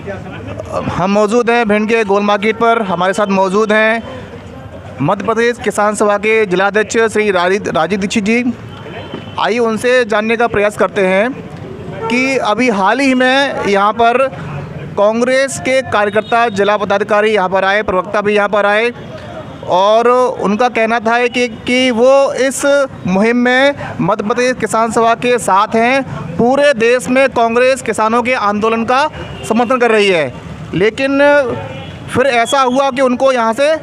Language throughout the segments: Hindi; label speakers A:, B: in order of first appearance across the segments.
A: हम मौजूद हैं भिंड के गोल मार्केट पर। हमारे साथ मौजूद हैं मध्य प्रदेश किसान सभा के जिलाध्यक्ष श्री राजीव दीक्षित जी। आइए उनसे जानने का प्रयास करते हैं कि अभी हाल ही में यहाँ पर कांग्रेस के कार्यकर्ता, जिला पदाधिकारी यहाँ पर आए, प्रवक्ता भी यहाँ पर आए और उनका कहना था कि वो इस मुहिम में मध्य प्रदेश किसान सभा के साथ हैं। पूरे देश में कांग्रेस किसानों के आंदोलन का समर्थन कर रही है, लेकिन फिर ऐसा हुआ कि उनको यहाँ से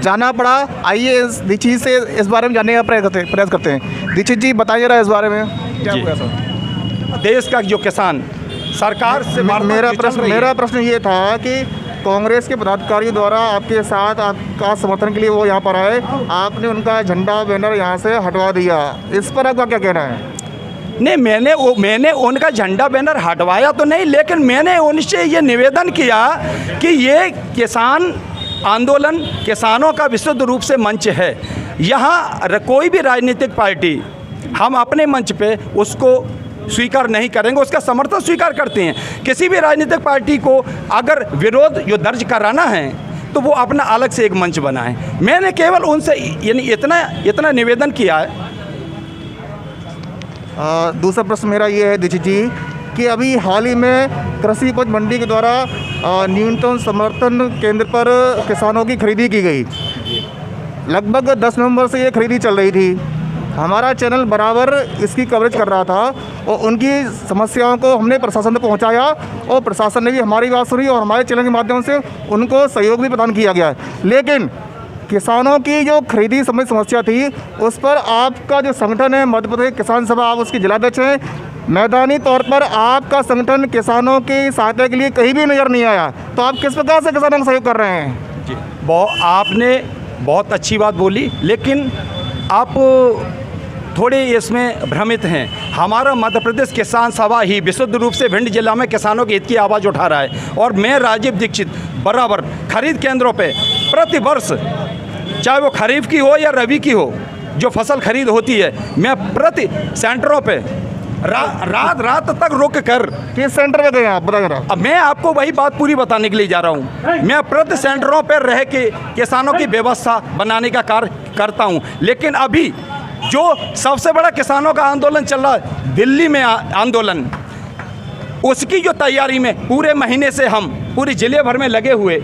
A: जाना पड़ा। आइए दीक्षित से इस बारे में जानने का प्रयास करते हैं। दीक्षित जी, बताइए जरा इस बारे में क्या हुआ सर?
B: देश का जो किसान सरकार से
A: मेरा प्रश्न ये था कि कांग्रेस के पदाधिकारियों द्वारा आपके साथ आपका समर्थन के लिए वो यहाँ पर आए, आपने उनका झंडा बैनर यहाँ से हटवा दिया, इस पर आपका क्या कहना है?
B: नहीं, मैंने उनका झंडा बैनर हटवाया तो नहीं, लेकिन मैंने उनसे ये निवेदन किया कि ये किसान आंदोलन किसानों का विशुद्ध रूप से मंच है। यहाँ कोई भी राजनीतिक पार्टी हम अपने मंच पे उसको स्वीकार नहीं करेंगे, उसका समर्थन स्वीकार करते हैं। किसी भी राजनीतिक पार्टी को अगर विरोध जो दर्ज कराना है तो वो अपना अलग से एक मंच बनाए। मैंने केवल उनसे यानी इतना निवेदन किया है।
A: दूसरा प्रश्न मेरा ये है दीक्षित जी कि अभी हाल ही में कृषि उपज मंडी के द्वारा न्यूनतम समर्थन केंद्र पर किसानों की खरीदी की गई। लगभग 10 नवंबर से ये खरीदी चल रही थी। हमारा चैनल बराबर इसकी कवरेज कर रहा था और उनकी समस्याओं को हमने प्रशासन तक पहुंचाया और प्रशासन ने भी हमारी बात सुनी और हमारे चैनल के माध्यम से उनको सहयोग भी प्रदान किया गया। लेकिन किसानों की जो खरीदी संबंधी समस्या थी उस पर आपका जो संगठन है मध्य प्रदेश किसान सभा, आप उसके जिलाध्यक्ष हैं, मैदानी तौर पर आपका संगठन किसानों की सहायता के लिए कहीं भी नज़र नहीं आया, तो आप किस प्रकार से किसानों का सहयोग कर रहे हैं?
B: जी, आपने बहुत अच्छी बात बोली, लेकिन आप थोड़े इसमें भ्रमित हैं। हमारा मध्य प्रदेश किसान सभा ही विशुद्ध रूप से भिंड जिला में किसानों के हित की आवाज़ उठा रहा है और मैं राजीव दीक्षित बराबर खरीद केंद्रों पे प्रति वर्ष, चाहे वो खरीफ की हो या रबी की हो, जो फसल खरीद होती है, मैं प्रति सेंटरों पे रात तक रुक कर।
A: किस सेंटर में गए आप बता रहा?
B: अब मैं आपको वही बात पूरी बताने के लिए जा रहा हूँ। मैं प्रति सेंटरों पर रह के किसानों की व्यवस्था बनाने का कार्य करता हूँ। लेकिन अभी जो सबसे बड़ा किसानों का आंदोलन चल रहा है दिल्ली में आंदोलन, उसकी जो तैयारी में पूरे महीने से हम पूरे जिले भर में लगे हुए।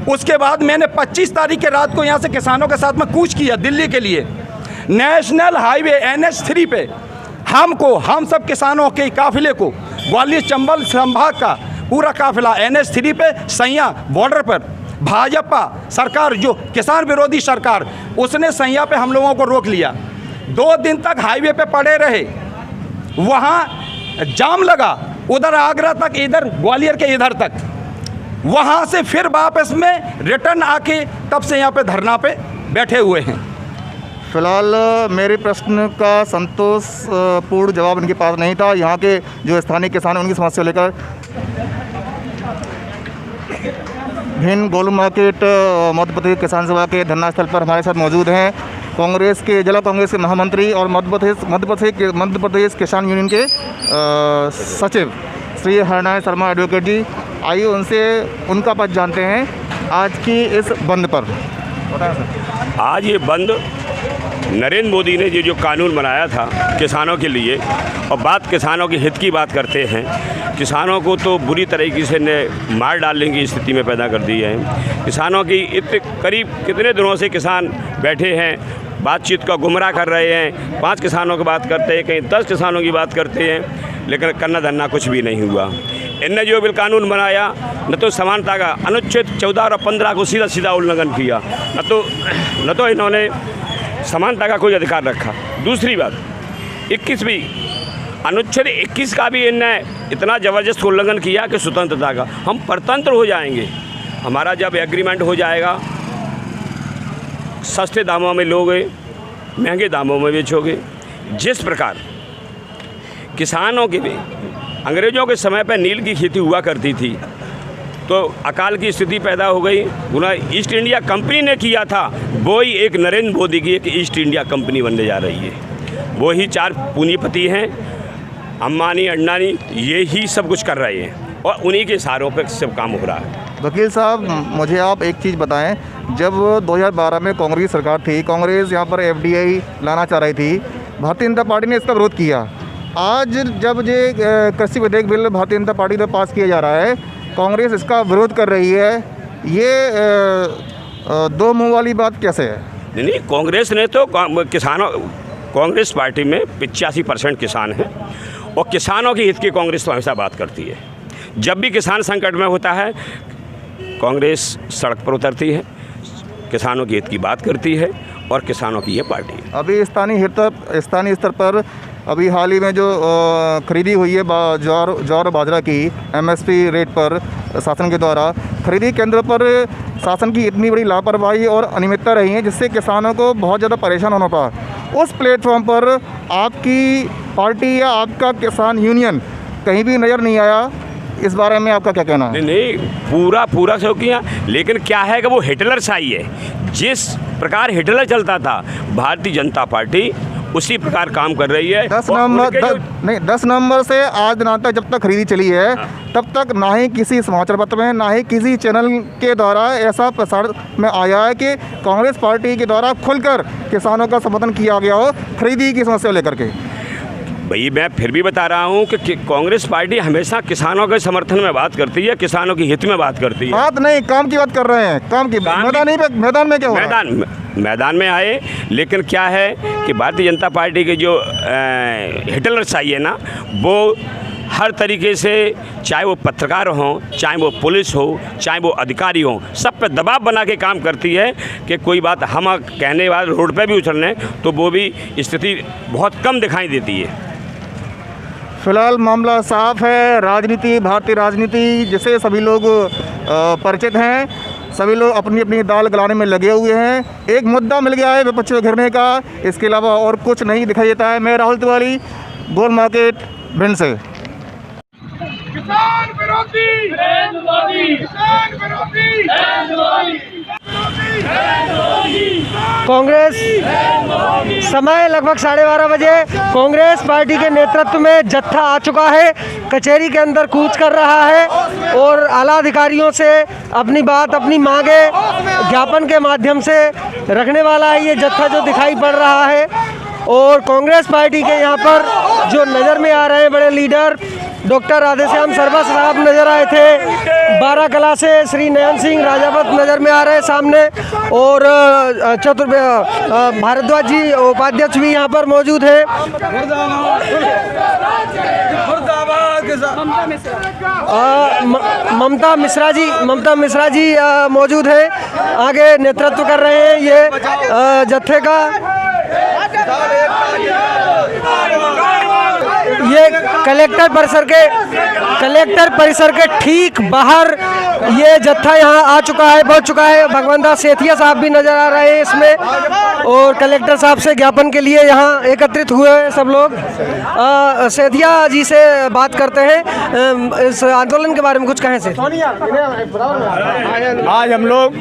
B: उसके बाद मैंने 25 तारीख के रात को यहाँ से किसानों के साथ में कूच किया दिल्ली के लिए। नेशनल हाईवे NH3 पे हम सब किसानों के काफिले को, ग्वालियर चंबल संभाग का पूरा काफिला NH3 पे सैया बॉर्डर पर, भाजपा सरकार जो किसान विरोधी सरकार, उसने सैया पे हम लोगों को रोक लिया। 2 दिन तक हाईवे पे पड़े रहे, वहाँ जाम लगा, उधर आगरा तक, इधर ग्वालियर के इधर तक। वहाँ से फिर वापस में रिटर्न आके तब से यहाँ पे धरना पे बैठे हुए हैं।
A: फिलहाल मेरे प्रश्न का संतोषपूर्ण जवाब इनके पास नहीं था। यहाँ के जो स्थानीय किसान हैं उनकी समस्या लेकर भिंड गोल मार्केट मध्य प्रदेश किसान सभा के धरना स्थल पर हमारे साथ मौजूद हैं कांग्रेस के जिला कांग्रेस के महामंत्री और मध्य प्रदेश किसान यूनियन के सचिव श्री हरनारायण शर्मा एडवोकेट जी। आइए उनसे उनका पक्ष जानते हैं आज की इस बंद पर। बताएं सर।
C: आज ये बंद नरेंद्र मोदी ने जो कानून बनाया था किसानों के लिए, और बात किसानों के हित की बात करते हैं, किसानों को तो बुरी तरीके से ने मार डालने की स्थिति में पैदा कर दी है। किसानों की करीब कितने दिनों से किसान बैठे हैं, बातचीत का गुमराह कर रहे हैं। 5 किसानों की बात करते हैं, कहीं 10 किसानों की बात करते हैं, लेकिन करना धरना कुछ भी नहीं हुआ। इनने जो बिल कानून बनाया, न तो समानता का अनुच्छेद 14 और 15 को सीधा सीधा उल्लंघन किया, न तो इन्होंने समानता का कोई अधिकार रखा। दूसरी बात 21वीं अनुच्छेद 21 का भी इनने इतना ज़बरदस्त उल्लंघन किया कि स्वतंत्रता का हम परतंत्र हो जाएंगे। हमारा जब एग्रीमेंट हो जाएगा, सस्ते दामों में लोगे, महंगे दामों में बेचोगे। जिस प्रकार किसानों के भी अंग्रेज़ों के समय पर नील की खेती हुआ करती थी, तो अकाल की स्थिति पैदा हो गई। उन्हें ईस्ट इंडिया कंपनी ने किया था, वो ही एक नरेंद्र मोदी की एक ईस्ट इंडिया कंपनी बनने जा रही है। वो ही 4 पूंजीपति हैं, अंबानी, अडानी, ये ही सब कुछ कर रहे हैं। और उन्हीं के इशारों पर सब काम हो रहा है।
A: वकील साहब, मुझे आप एक चीज़ बताएं, जब 2012 में कांग्रेस सरकार थी, कांग्रेस यहाँ पर एफडीआई लाना चाह रही थी, भारतीय जनता पार्टी ने इसका विरोध किया। आज जब ये कृषि विधेयक बिल भारतीय जनता पार्टी द्वारा पास किया जा रहा है, कांग्रेस इसका विरोध कर रही है, ये दो मुंह वाली बात कैसे है?
C: नहीं, कांग्रेस ने तो किसानों, कांग्रेस पार्टी में 85% किसान हैं और किसानों के हित की कांग्रेस तो हमेशा बात करती है। जब भी किसान संकट में होता है, कांग्रेस सड़क पर उतरती है, किसानों के हित की बात करती है और किसानों की ये पार्टी है।
A: अभी स्थानीय स्तर पर अभी हाल ही में जो खरीदी हुई है ज्वार और बाजरा की एमएसपी रेट पर शासन के द्वारा, खरीदी केंद्र पर शासन की इतनी बड़ी लापरवाही और अनियमितता रही है जिससे किसानों को बहुत ज़्यादा परेशान होना पड़ा। उस प्लेटफॉर्म पर आपकी पार्टी या आपका किसान यूनियन कहीं भी नज़र नहीं आया, इस बारे में आपका क्या कहना है?
C: नहीं, पूरा सो किया, लेकिन क्या है कि वो हिटलर शाही है। जिस प्रकार हिटलर चलता था, भारतीय जनता पार्टी उसी प्रकार काम कर रही है।
A: 10 नवंबर से आज दिनांक तक जब तक खरीदी चली है, तब तक ना ही किसी समाचार पत्र में, ना ही किसी चैनल के द्वारा ऐसा प्रसार में आया है कि कांग्रेस पार्टी के द्वारा खुलकर किसानों का समर्थन किया गया हो खरीदी की समस्या लेकर के।
C: भाई, मैं फिर भी बता रहा हूँ कि कांग्रेस पार्टी हमेशा किसानों के समर्थन में बात करती है, किसानों के हित में बात करती है।
A: बात नहीं, काम की बात कर रहे हैं, काम की। मैदान में क्या हो रहा है?
C: मैदान में आए, लेकिन क्या है कि भारतीय जनता पार्टी के जो हिटलर शाही है ना, वो हर तरीके से, चाहे वो पत्रकार हों, चाहे वो पुलिस हो, चाहे वो अधिकारी हों, सब पे दबाव बना के काम करती है कि कोई बात हम कहने वाले रोड पे भी उछलने तो वो भी स्थिति बहुत कम दिखाई देती है।
A: फिलहाल मामला साफ है। राजनीति, भारतीय राजनीति जिसे सभी लोग परिचित हैं, सभी लोग अपनी अपनी दाल गलाने में लगे हुए हैं। एक मुद्दा मिल गया है विपक्ष को घेरने का, इसके अलावा और कुछ नहीं दिखाई देता है। मैं राहुल तिवारी, गोल मार्केट, भिंड से।
D: किसान विरोधी नरेंद्र मोदी, किसान विरोधी नरेंद्र मोदी,
E: कांग्रेस समय लगभग 12:30 बजे कांग्रेस पार्टी के नेतृत्व में जत्था आ चुका है, कचहरी के अंदर कूच कर रहा है और आला अधिकारियों से अपनी बात, अपनी मांगे ज्ञापन के माध्यम से रखने वाला है ये जत्था जो दिखाई पड़ रहा है। और कांग्रेस पार्टी के यहाँ पर जो नज़र में आ रहे हैं बड़े लीडर, डॉक्टर राधेश्याम शर्मा साहब नज़र आए थे, बाराकला से श्री नयन सिंह राजावत नज़र में आ रहे हैं सामने, और भारद्वाज जी उपाध्यक्ष भी यहाँ पर मौजूद हैं। ममता मिश्रा जी मौजूद हैं, आगे नेतृत्व कर रहे हैं ये जत्थे का। ये कलेक्टर परिसर के ठीक बाहर ये जत्था यहाँ आ चुका है, पहुँच चुका है। भगवंत दास सेठिया साहब भी नजर आ रहे हैं इसमें, और कलेक्टर साहब से ज्ञापन के लिए यहाँ एकत्रित हुए हैं सब लोग। सेठिया जी से बात करते हैं, इस आंदोलन के बारे में कुछ कहें से।
F: आज हम लोग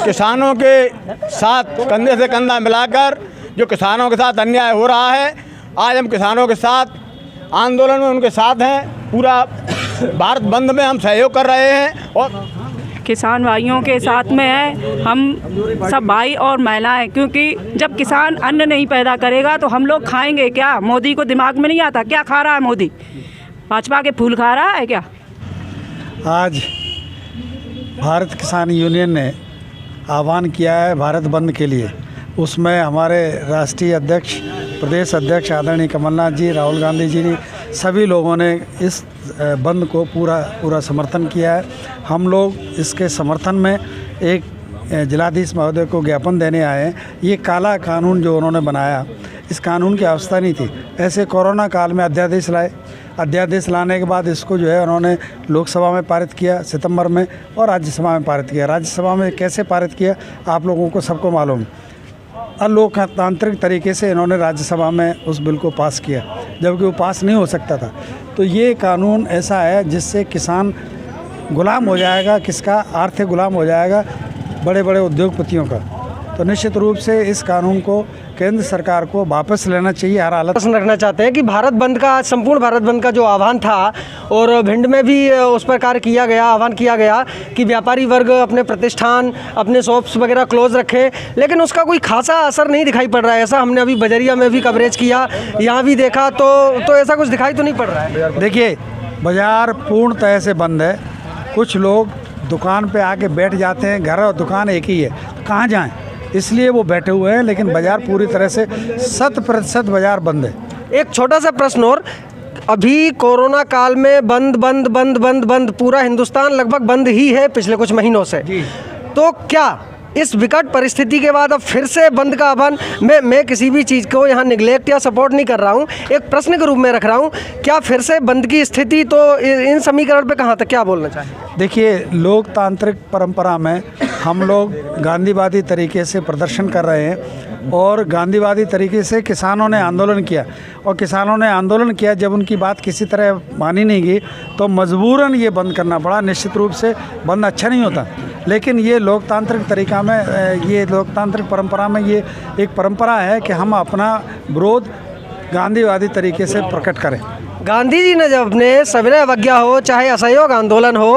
F: किसानों के साथ कंधे से कंधा मिलाकर, जो किसानों के साथ अन्याय हो रहा है, आज हम किसानों के साथ आंदोलन में उनके साथ हैं। पूरा भारत बंद में हम सहयोग कर रहे हैं और
G: किसान भाइयों के साथ में है हम सब भाई और महिलाएं, क्योंकि जब किसान अन्न नहीं पैदा करेगा तो हम लोग खाएंगे क्या? मोदी को दिमाग में नहीं आता क्या खा रहा है मोदी? भाजपा के फूल खा रहा है क्या?
H: आज भारत किसान यूनियन ने आह्वान किया है भारत बंद के लिए। उसमें हमारे राष्ट्रीय अध्यक्ष, प्रदेश अध्यक्ष आदरणीय कमलनाथ जी, राहुल गांधी जी ने, सभी लोगों ने इस बंद को पूरा समर्थन किया है। हम लोग इसके समर्थन में एक जिलाधीश महोदय को ज्ञापन देने आए हैं। ये काला कानून जो उन्होंने बनाया, इस कानून की आवश्यकता नहीं थी। ऐसे कोरोना काल में अध्यादेश लाए, अध्यादेश लाने के बाद इसको जो है उन्होंने लोकसभा में पारित किया सितंबर में, और राज्यसभा में पारित किया। राज्यसभा में कैसे पारित किया आप लोगों को सबको मालूम। अलोकतांत्रिक तरीके से इन्होंने राज्यसभा में उस बिल को पास किया, जबकि वो पास नहीं हो सकता था। तो ये कानून ऐसा है जिससे किसान गुलाम हो जाएगा। किसका? आर्थिक गुलाम हो जाएगा बड़े बड़े उद्योगपतियों का। तो निश्चित रूप से इस कानून को केंद्र सरकार को वापस लेना चाहिए हर हालत।
E: प्रश्न रखना चाहते हैं कि भारत बंद का, संपूर्ण भारत बंद का जो आह्वान था और भिंड में भी उस प्रकार किया गया, आह्वान किया गया कि व्यापारी वर्ग अपने प्रतिष्ठान, अपने शॉप्स वगैरह क्लोज रखें, लेकिन उसका कोई खासा असर नहीं दिखाई पड़ रहा है। ऐसा हमने अभी बजरिया में भी कवरेज किया, यहाँ भी देखा तो ऐसा कुछ दिखाई तो नहीं पड़ रहा है।
H: देखिए, बाज़ार पूर्ण तरह से बंद है। कुछ लोग दुकान पे आके बैठ जाते हैं, घर और दुकान एक ही है, कहाँ जाएं, इसलिए वो बैठे हुए हैं, लेकिन बाज़ार पूरी तरह से 100% बाज़ार बंद है।
E: एक छोटा सा प्रश्न और, अभी कोरोना काल में बंद बंद बंद बंद बंद पूरा हिंदुस्तान लगभग बंद ही है पिछले कुछ महीनों से, तो क्या इस विकट परिस्थिति के बाद अब फिर से बंद का आह्वान, मैं किसी भी चीज़ को यहाँ निगलेक्ट या सपोर्ट नहीं कर रहा हूँ, एक प्रश्न के रूप में रख रहा हूँ, क्या फिर से बंद की स्थिति, तो इन समीकरण पे कहाँ तक क्या बोलना चाहिए?
H: देखिए, लोकतांत्रिक परंपरा में हम लोग गांधीवादी तरीके से प्रदर्शन कर रहे हैं और गांधीवादी तरीके से किसानों ने आंदोलन किया, और किसानों ने आंदोलन किया, जब उनकी बात किसी तरह मानी नहीं गई तो मजबूरन ये बंद करना पड़ा। निश्चित रूप से बंद अच्छा नहीं होता, लेकिन ये लोकतांत्रिक तरीका में, ये लोकतांत्रिक परंपरा में ये एक परंपरा है कि हम अपना विरोध गांधीवादी तरीके से प्रकट करें।
E: गांधी जी ने जब अपने सविनय अवज्ञा हो चाहे असहयोग आंदोलन हो,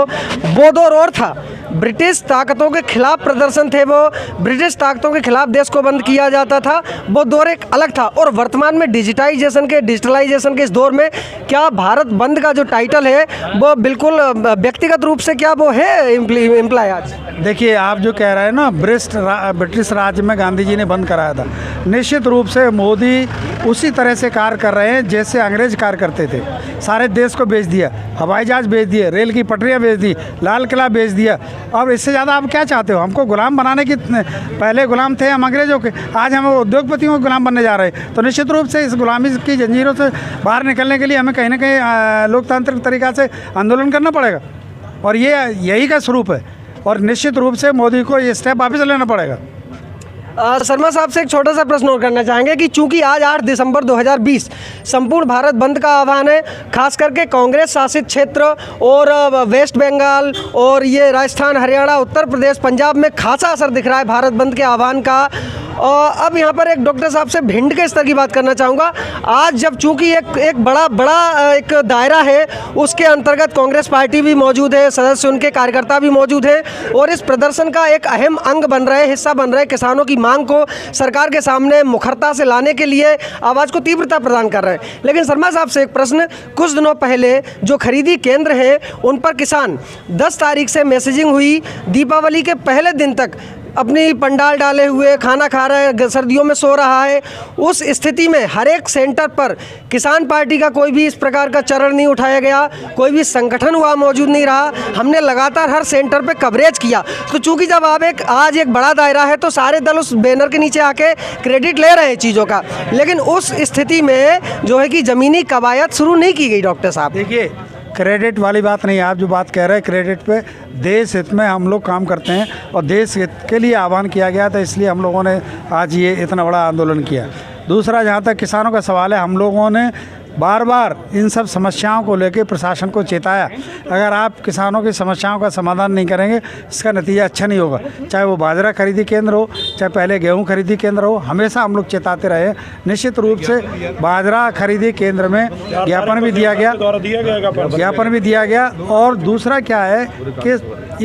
E: वो दौर और था, ब्रिटिश ताकतों के खिलाफ प्रदर्शन थे, वो ब्रिटिश ताकतों के खिलाफ देश को बंद किया जाता था, वो दौर एक अलग था। और वर्तमान में डिजिटलाइजेशन के इस दौर में क्या भारत बंद का जो टाइटल है वो बिल्कुल व्यक्तिगत रूप से क्या वो है इम्प्लाई आज?
H: देखिए, आप जो कह रहे हैं ना, ब्रिटिश राज में गांधी जी ने बंद कराया था, निश्चित रूप से मोदी उसी तरह से कार्य कर रहे हैं जैसे अंग्रेज कार्य करते थे। सारे देश को बेच दिया, हवाई जहाज बेच दिए, रेल की पटरियाँ बेच दी, लाल किला बेच दिया। अब इससे ज़्यादा आप क्या चाहते हो? हमको गुलाम बनाने की, पहले गुलाम थे हम अंग्रेजों के, आज हम उद्योगपतियों के गुलाम बनने जा रहे हैं। तो निश्चित रूप से इस गुलामी की जंजीरों से बाहर निकलने के लिए हमें कहीं ना कहीं लोकतांत्रिक तरीक़ा से आंदोलन करना पड़ेगा, और ये यही का स्वरूप है, और निश्चित रूप से मोदी को ये स्टेप वापस लेना पड़ेगा।
E: शर्मा साहब से एक छोटा सा प्रश्न और करना चाहेंगे कि चूंकि आज 8 दिसंबर 2020 संपूर्ण भारत बंद का आह्वान है, खास करके कांग्रेस शासित क्षेत्र और वेस्ट बंगाल और ये राजस्थान, हरियाणा, उत्तर प्रदेश, पंजाब में खासा असर दिख रहा है भारत बंद के आह्वान का। अब यहाँ पर एक डॉक्टर साहब से भिंड के स्तर की बात करना चाहूँगा। आज जब चूंकि एक बड़ा एक दायरा है, उसके अंतर्गत कांग्रेस पार्टी भी मौजूद है, सदस्य उनके कार्यकर्ता भी मौजूद हैं, और इस प्रदर्शन का एक अहम अंग बन रहे, हिस्सा बन रहे, किसानों की मांग को सरकार के सामने मुखरता से लाने के लिए आवाज़ को तीव्रता प्रदान कर रहे हैं। लेकिन शर्मा साहब से एक प्रश्न, कुछ दिनों पहले जो खरीदी केंद्र हैं उन पर किसान 10 तारीख से मैसेजिंग हुई, दीपावली के पहले दिन तक अपनी पंडाल डाले हुए खाना खा रहा है, सर्दियों में सो रहा है। उस स्थिति में हर एक सेंटर पर किसान पार्टी का कोई भी इस प्रकार का चरण नहीं उठाया गया, कोई भी संगठन हुआ मौजूद नहीं रहा। हमने लगातार हर सेंटर पे कवरेज किया। तो चूंकि जब आप आज एक बड़ा दायरा है तो सारे दल उस बैनर के नीचे आके क्रेडिट ले रहे हैं चीज़ों का, लेकिन उस स्थिति में जो है कि ज़मीनी कवायद शुरू नहीं की गई। डॉक्टर साहब
H: देखिए, क्रेडिट वाली बात नहीं, आप जो बात कह रहे हैं क्रेडिट पे, देश हित में हम लोग काम करते हैं और देश हित के लिए आह्वान किया गया था, इसलिए हम लोगों ने आज ये इतना बड़ा आंदोलन किया। दूसरा, जहाँ तक किसानों का सवाल है, हम लोगों ने बार बार इन सब समस्याओं को लेकर प्रशासन को चेताया, अगर आप किसानों की समस्याओं का समाधान नहीं करेंगे इसका नतीजा अच्छा नहीं होगा। चाहे वो बाजरा खरीदी केंद्र हो, चाहे पहले गेहूं खरीदी केंद्र हो, हमेशा हम लोग चेताते रहे। निश्चित रूप से बाजरा खरीदी केंद्र में ज्ञापन भी दिया गया और दूसरा क्या है कि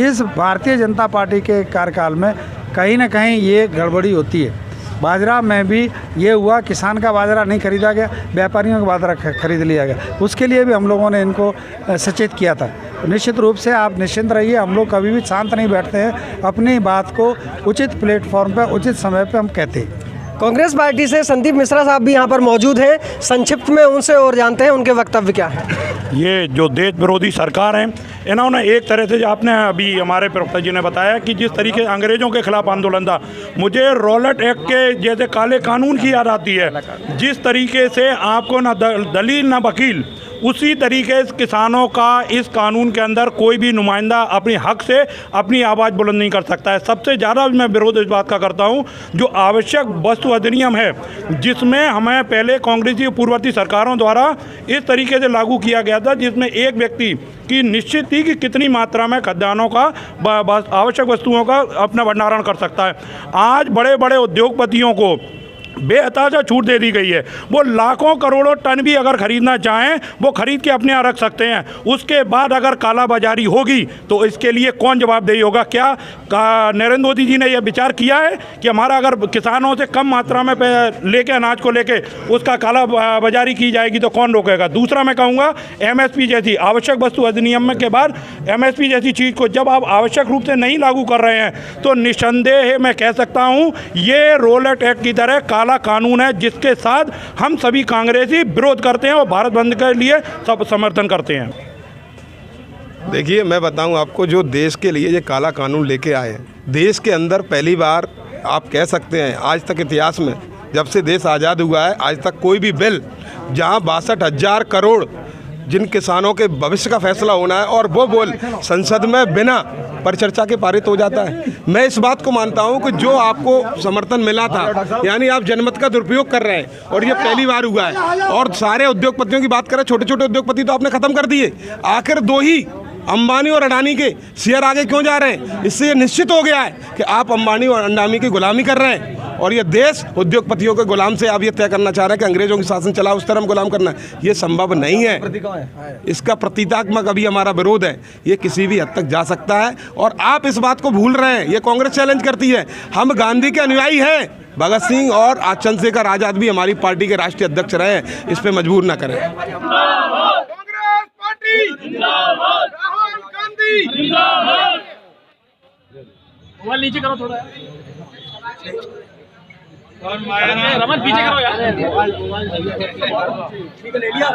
H: इस भारतीय जनता पार्टी के कार्यकाल में कहीं ना कहीं ये गड़बड़ी होती है। बाजरा में भी ये हुआ, किसान का बाजरा नहीं खरीदा गया, व्यापारियों का बाजरा खरीद लिया गया, उसके लिए भी हम लोगों ने इनको सचेत किया था। निश्चित रूप से आप निश्चिंत रहिए, हम लोग कभी भी शांत नहीं बैठते हैं, अपनी बात को उचित प्लेटफॉर्म पर उचित समय पर हम कहते हैं।
E: कांग्रेस पार्टी से संदीप मिश्रा साहब भी यहाँ पर मौजूद हैं, संक्षिप्त में उनसे और जानते हैं उनके वक्तव्य क्या है।
I: ये जो देश विरोधी सरकार है, इन्होंने एक तरह से, आपने अभी हमारे प्रवक्ता जी ने बताया कि जिस तरीके से अंग्रेज़ों के खिलाफ आंदोलन था, मुझे रॉलेट एक्ट के जैसे काले कानून की याद आती है। जिस तरीके से आपको ना दलील ना वकील उसी तरीके से किसानों का इस कानून के अंदर कोई भी नुमाइंदा अपने हक से अपनी आवाज़ बुलंद नहीं कर सकता है। सबसे ज़्यादा मैं विरोध इस बात का करता हूँ जो आवश्यक वस्तु अधिनियम है, जिसमें हमें पहले कांग्रेसी पूर्ववर्ती सरकारों द्वारा इस तरीके से लागू किया गया था, जिसमें एक व्यक्ति की निश्चित थी कि कितनी मात्रा में खाद्यान्नों का आवश्यक वस्तुओं का अपना भंडारण कर सकता है। आज बड़े बड़े उद्योगपतियों को बेहताजा छूट दे दी गई है। वो लाखों करोड़ों टन भी अगर ख़रीदना चाहें वो ख़रीद के अपने यहाँ रख सकते हैं। उसके बाद अगर काला बाजारी होगी तो इसके लिए कौन जवाबदेही होगा? क्या नरेंद्र मोदी जी ने यह विचार किया है कि हमारा अगर किसानों से कम मात्रा में लेके अनाज को लेके उसका काला बाजारी की जाएगी तो कौन रोकेगा? दूसरा मैं कहूँगा MSP जैसी आवश्यक वस्तु अधिनियम के बाद MSP जैसी चीज़ को जब आप आवश्यक रूप से नहीं लागू कर रहे हैं तो निस्संदेह मैं कह सकता हूँ ये रोलेट एक्ट की तरह काला कानून है, जिसके साथ हम सभी कांग्रेसी विरोध करते हैं और भारत बंद के लिए सब समर्थन करते हैं।
J: देखिए, मैं बताऊं आपको, जो देश के लिए ये काला कानून लेके आए हैं, देश के अंदर पहली बार आप कह सकते हैं आज तक इतिहास में, जब से देश आज़ाद हुआ है आज तक कोई भी बिल जहां 62,000 करोड़ जिन किसानों के भविष्य का फैसला होना है और वो बोल संसद में बिना परिचर्चा के पारित हो जाता है। मैं इस बात को मानता हूं कि जो आपको समर्थन मिला था, यानी आप जनमत का दुरुपयोग कर रहे हैं और ये पहली बार हुआ है। और सारे उद्योगपतियों की बात करें, छोटे छोटे उद्योगपति तो आपने ख़त्म कर दिए, आखिर 2 ही अंबानी और अडानी के शेयर आगे क्यों जा रहे हैं? इससे ये निश्चित हो गया है कि आप अंबानी और अडानी की गुलामी कर रहे हैं और ये देश उद्योगपतियों के गुलाम से आप ये तय करना चाह रहे हैं कि अंग्रेजों की शासन चला उस तरह हम गुलाम करना है। ये संभव नहीं है। इसका प्रतीकात्मक अभी हमारा विरोध है, ये किसी भी हद तक जा सकता है और आप इस बात को भूल रहे हैं। ये कांग्रेस चैलेंज करती है, हम गांधी के अनुयायी हैं। भगत सिंह और चंद्रशेखर आजाद भी हमारी पार्टी के राष्ट्रीय अध्यक्ष रहे हैं, इस पर मजबूर न करें।
D: राहुल गांधी मोबाइल नीचे करो थोड़ा, रमन पीछे करो यार। ठीक है, ले लिया।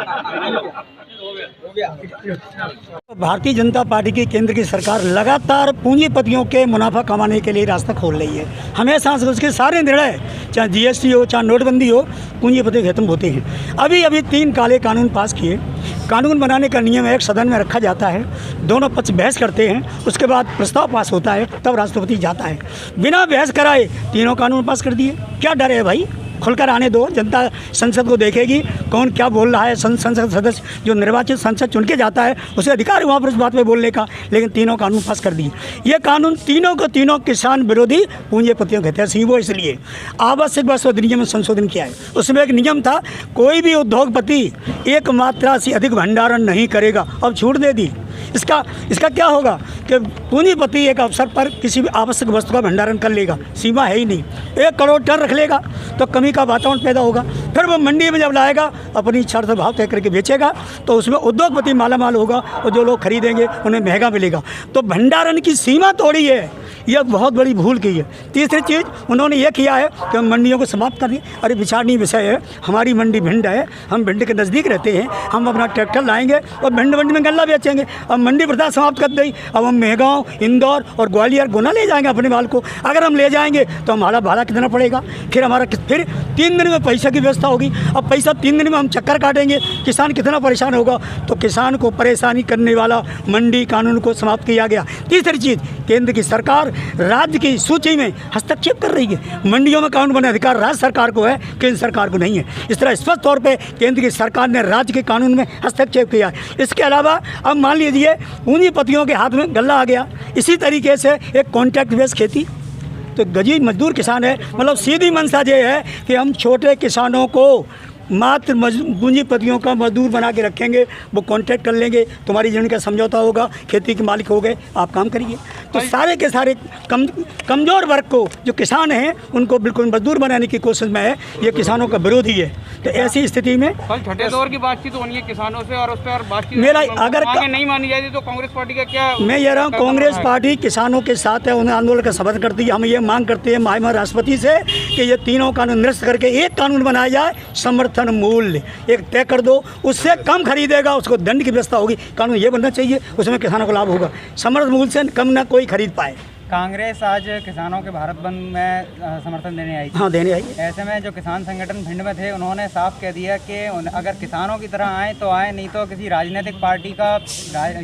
E: भारतीय जनता पार्टी की केंद्र की सरकार लगातार पूंजीपतियों के मुनाफा कमाने के लिए रास्ता खोल रही है। हमेशा से उसके सारे निर्णय, चाहे GST हो चाहे नोटबंदी हो, पूंजीपति खत्म होते हैं। अभी 3 काले कानून पास किए। कानून बनाने का नियम एक सदन में रखा जाता है, दोनों पक्ष बहस करते हैं, उसके बाद प्रस्ताव पास होता है, तब राष्ट्रपति जाता है। बिना बहस कराए 3 कानून पास कर दिए। क्या डर है भाई? खुलकर आने दो, जनता संसद को देखेगी कौन क्या बोल रहा है। संसद सदस्य जो निर्वाचित संसद चुन के जाता है उसे अधिकार है वहाँ पर उस बात पे बोलने का, लेकिन 3 कानून पास कर दिए। ये कानून तीनों किसान विरोधी पूंजीपतियों के तहत वो इसलिए आवश्यक वस्तु अधिनियम में संशोधन किया है। उसमें एक नियम था, कोई भी उद्योगपति एक मात्रा से अधिक भंडारण नहीं करेगा, अब छूट दे दी। इसका क्या होगा कि पूंजीपति एक अवसर पर किसी भी आवश्यक वस्तु का भंडारण कर लेगा, सीमा है ही नहीं, 1 करोड़ टन रख लेगा तो कमी का वातावरण पैदा होगा। फिर वो मंडी में जब लाएगा अपनी इच्छा से भाव तय करके बेचेगा तो उसमें उद्योगपति मालामाल होगा और जो लोग खरीदेंगे उन्हें महंगा मिलेगा। तो भंडारण की सीमा तोड़ी है, यह बहुत बड़ी भूल की है। तीसरी चीज़ उन्होंने ये किया है कि हम मंडियों को समाप्त कर दें। अरे विचारणीय विषय है, हमारी मंडी भिंड है, हम भिंड के नज़दीक रहते हैं, हम अपना ट्रैक्टर लाएंगे और भिंड मंडी में गल्ला बेचेंगे। अब मंडी प्रथा समाप्त कर दी, अब हम मेहगांव, इंदौर और ग्वालियर, गुना ले जाएंगे अपने माल को। अगर हम ले जाएंगे तो हमारा भाड़ा कितना पड़ेगा, फिर 3 दिन में पैसा की व्यवस्था होगी। अब पैसा 3 दिन में हम चक्कर काटेंगे, किसान कितना परेशान होगा। तो किसान को परेशानी करने वाला मंडी कानून को समाप्त किया गया। तीसरी चीज़, केंद्र की सरकार राज्य की सूची में हस्तक्षेप कर रही है। मंडियों में कानून बनाने अधिकार राज्य सरकार को है, केंद्र सरकार को नहीं है। इस तरह स्पष्ट तौर पे केंद्र की सरकार ने राज्य के कानून में हस्तक्षेप किया है। इसके अलावा अब मान लीजिए पूंजीपतियों के हाथ में गल्ला आ गया। इसी तरीके से एक कॉन्ट्रैक्ट बेस्ड खेती, तो गरीब मजदूर किसान है, मतलब सीधी मंशा ये है कि हम छोटे किसानों को मात्र पूंजीपतियों का मजदूर बना के रखेंगे, वो कॉन्ट्रैक्ट कर लेंगे, तुम्हारी जमीन का समझौता होगा, खेती के मालिक हो गए, आप काम करिए। तो सारे के सारे कमज़ोर वर्ग को, जो किसान हैं, उनको बिल्कुल मजदूर बनाने की कोशिश में है। ये किसानों का विरोधी है। तो ऐसी स्थिति में
K: छठे दौर की बातचीत होनी है किसानों से और उस पर बातचीत
E: मेरा अगर
K: नहीं मानी जाती तो कांग्रेस पार्टी का क्या?
E: मैं ये रहा हूँ, कांग्रेस पार्टी किसानों के साथ है, उन्हें आंदोलन का समर्थन करती है। हम ये मांग करते हैं माननीय राष्ट्रपति से कि ये 3 कानून निरस्त करके एक कानून बनाया जाए, समर्थन मूल्य एक तय कर दो, उससे कम खरीदेगा उसको दंड की व्यवस्था होगी। कानून ये बनना चाहिए, उसमें किसानों को लाभ होगा। समर्थन मूल्य से कम ना कोई खरीद पाए।
K: कांग्रेस आज किसानों के भारत बंद में समर्थन देने आई थी।
E: हाँ, देने आई।
K: ऐसे में जो किसान संगठन भिंड में थे उन्होंने साफ कह दिया कि अगर किसानों की तरह आए तो आए, नहीं तो किसी राजनीतिक पार्टी का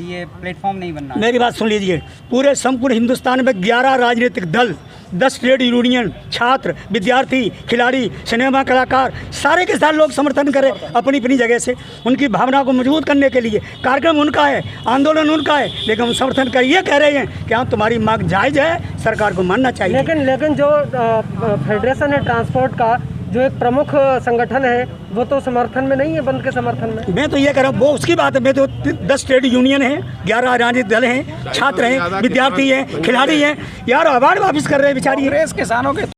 K: ये प्लेटफॉर्म नहीं बनना।
E: मेरी बात सुन लीजिए, पूरे संपूर्ण हिंदुस्तान में 11 राजनीतिक दल, 10 ट्रेड यूनियन, छात्र, विद्यार्थी, खिलाड़ी, सिनेमा कलाकार, सारे के सारे लोग समर्थन करें अपनी अपनी जगह से। उनकी भावना को मजबूत करने के लिए कार्यक्रम उनका है, आंदोलन उनका है, लेकिन हम समर्थन कर ये कह रहे हैं कि हाँ, तुम्हारी मांग जायज़ है, सरकार को मानना चाहिए।
L: लेकिन जो फेडरेशन है ट्रांसपोर्ट का, जो एक प्रमुख संगठन है, वो तो समर्थन में नहीं है, बंद के समर्थन में।
E: मैं तो ये कह रहा हूँ, वो उसकी बात है। मैं तो 10 ट्रेड यूनियन हैं, 11 राजनीतिक दल हैं, छात्र हैं, विद्यार्थी हैं, खिलाड़ी हैं, यार अवार्ड वापस कर रहे हैं बेचारी।
K: किसानों के